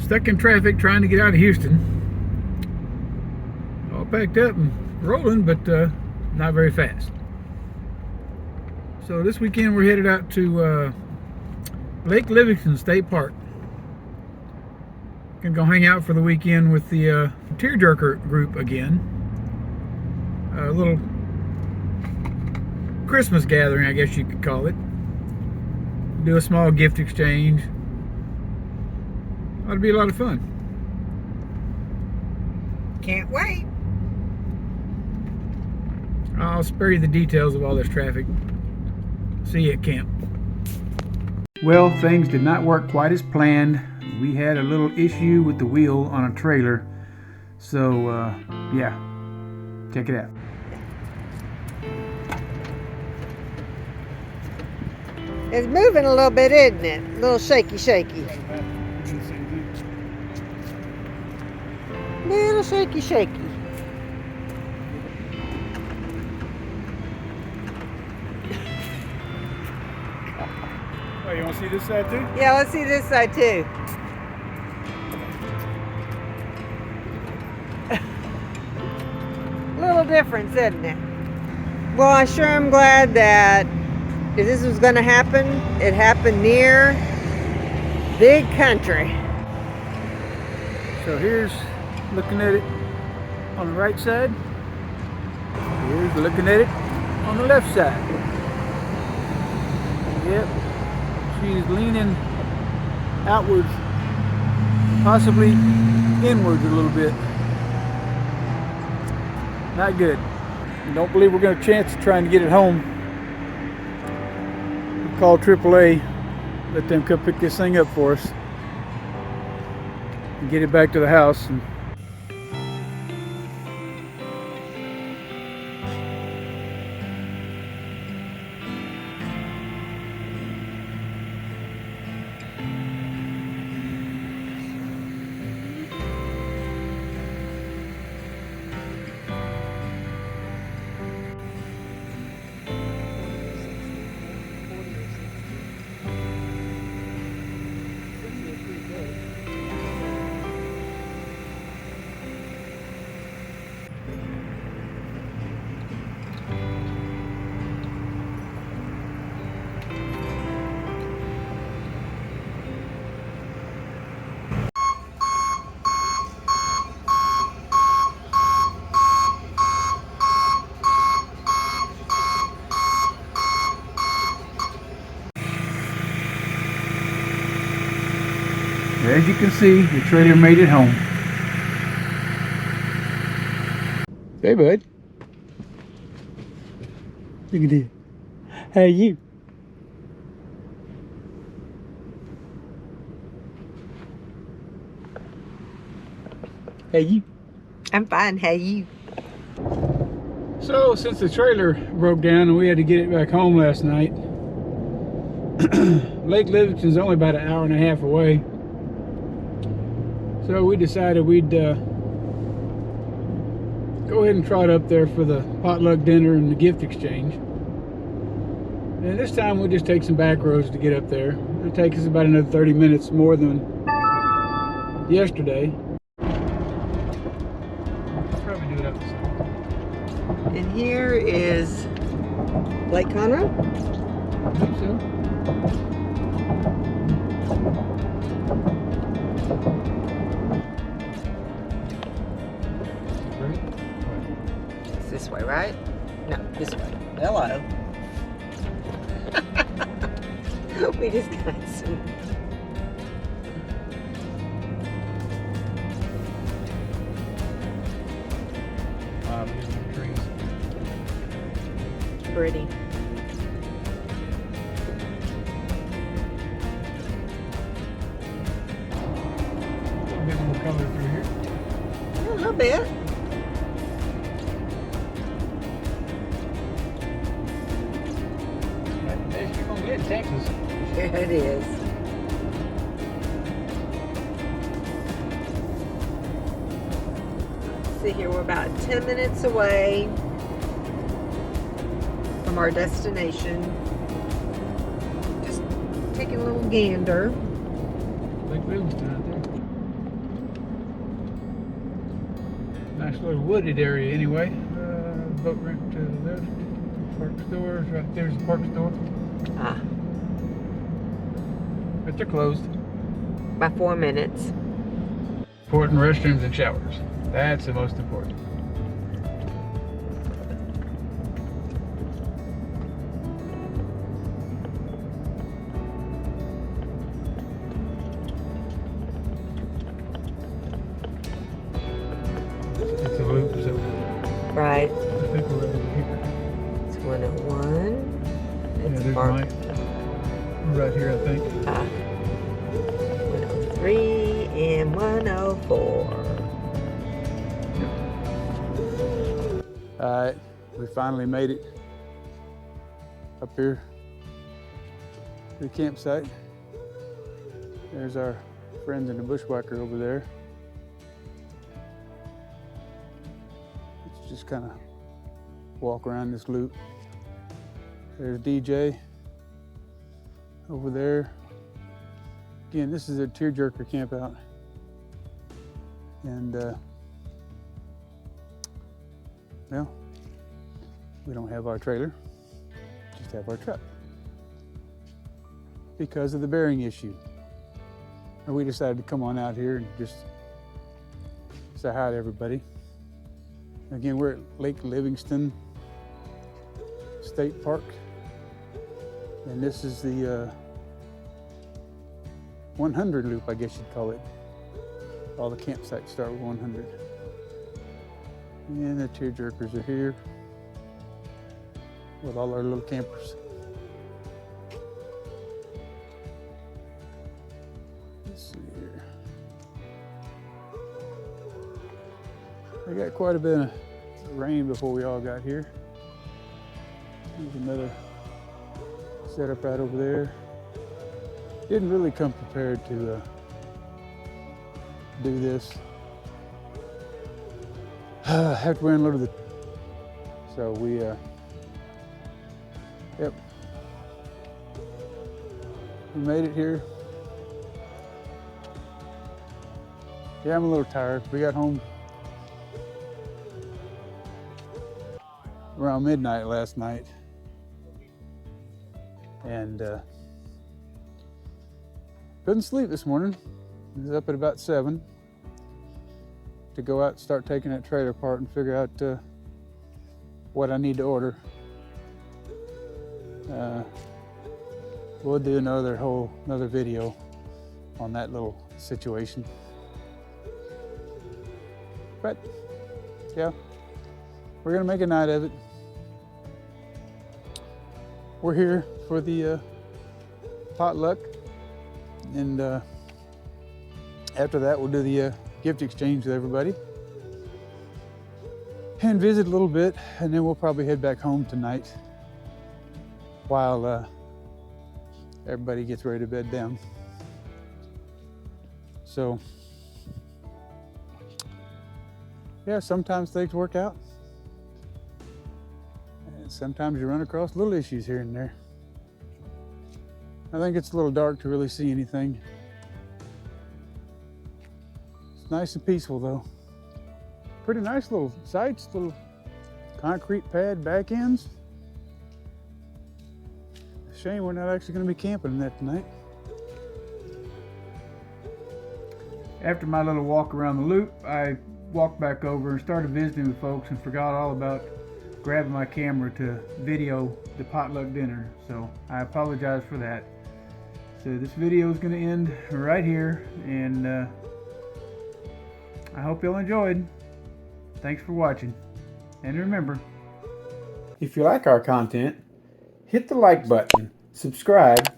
Stuck in traffic trying to get out of Houston. All packed up and rolling, but not very fast. So this weekend we're headed out to Lake Livingston State Park. Gonna go hang out for the weekend with the TearJerker group again. A little Christmas gathering, I guess you could call it. Do a small gift exchange. Ought to be a lot of fun. Can't wait. I'll spare you the details of all this traffic. See you at camp. Well, things did not work quite as planned. We had a little issue with the wheel on a trailer. So, yeah, check it out. It's moving a little bit, isn't it? A little shaky, shaky. Little shaky, shaky. Oh, you want to see this side too? Yeah, let's see this side too. Little difference, isn't it? Well, I sure am glad that if this was going to happen, it happened near big country. So here's looking at it on the right side. Here's looking at it on the left side. Yep. She's leaning outwards, possibly inwards a little bit. Not good. Don't believe we're going to chance trying to get it home. We'll call AAA, let them come pick this thing up for us and get it back to the house. And as you can see, the trailer made it home. Hey, bud. Look at this. How are you? How you? I'm fine. How you? So, since the trailer broke down and we had to get it back home last night, Lake Livingston's only about an hour and a half away. So we decided we'd go ahead and trot up there for the potluck dinner and the gift exchange. And this time we'll just take some back roads to get up there. It'll take us about another 30 minutes more than yesterday. Probably do it up the side. And here is Lake Conroe. I think so. It's this way, right? No, this way. Hello. We just got some. Trees. Pretty. A bit more color through here. A little bit. That's you're gonna get in Texas. Yeah, it is. Let's see here, we're about 10 minutes away from our destination. Just taking a little gander. Lake Livingston out there. Nice little wooded area anyway. Boat ramp to the left. Park stores, right there's the park store. Ah. But they're closed. By 4 minutes. Important restrooms and showers. That's the most important. It's a loop, so Right. I think we're over here. It's 101. Yeah, It's there's park. mine. We're right here, I think. 103 and 104. Alright, we finally made it up here to the campsite. There's our friends in the bushwhacker over there. Let's just kind of walk around this loop. There's DJ over there. Again, this is a TearJerker camp out. And well, we don't have our trailer, just have our truck because of the bearing issue. And we decided to come on out here and just say hi to everybody. Again, we're at Lake Livingston State Park, and this is the 100 loop, I guess you'd call it. All the campsites start with 100. And the TearJerkers are here with all our little campers. Let's see here. I got quite a bit of rain before we all got here. There's another setup right over there. Didn't really come prepared to do this. Have to unload the, so we yep, we made it here. Yeah, I'm a little tired. We got home around midnight last night, and couldn't sleep this morning. I was up at about 7 to go out and start taking that trailer apart and figure out what I need to order. We'll do another video on that little situation. But yeah, we're gonna make a night of it. We're here for the potluck, and after that we'll do the gift exchange with everybody and visit a little bit, and then we'll probably head back home tonight while everybody gets ready to bed down. So yeah, sometimes things work out, and sometimes you run across little issues here and there. I think it's a little dark to really see anything. It's nice and peaceful though. Pretty nice little sites, little concrete pad back ends. Shame we're not actually going to be camping in that tonight. After my little walk around the loop, I walked back over and started visiting with folks and forgot all about grabbing my camera to video the potluck dinner. So I apologize for that. So this video is going to end right here, and I hope y'all enjoyed. Thanks for watching. And remember, if you like our content, hit the like button, subscribe,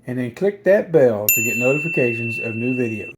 and then click that bell to get notifications of new videos.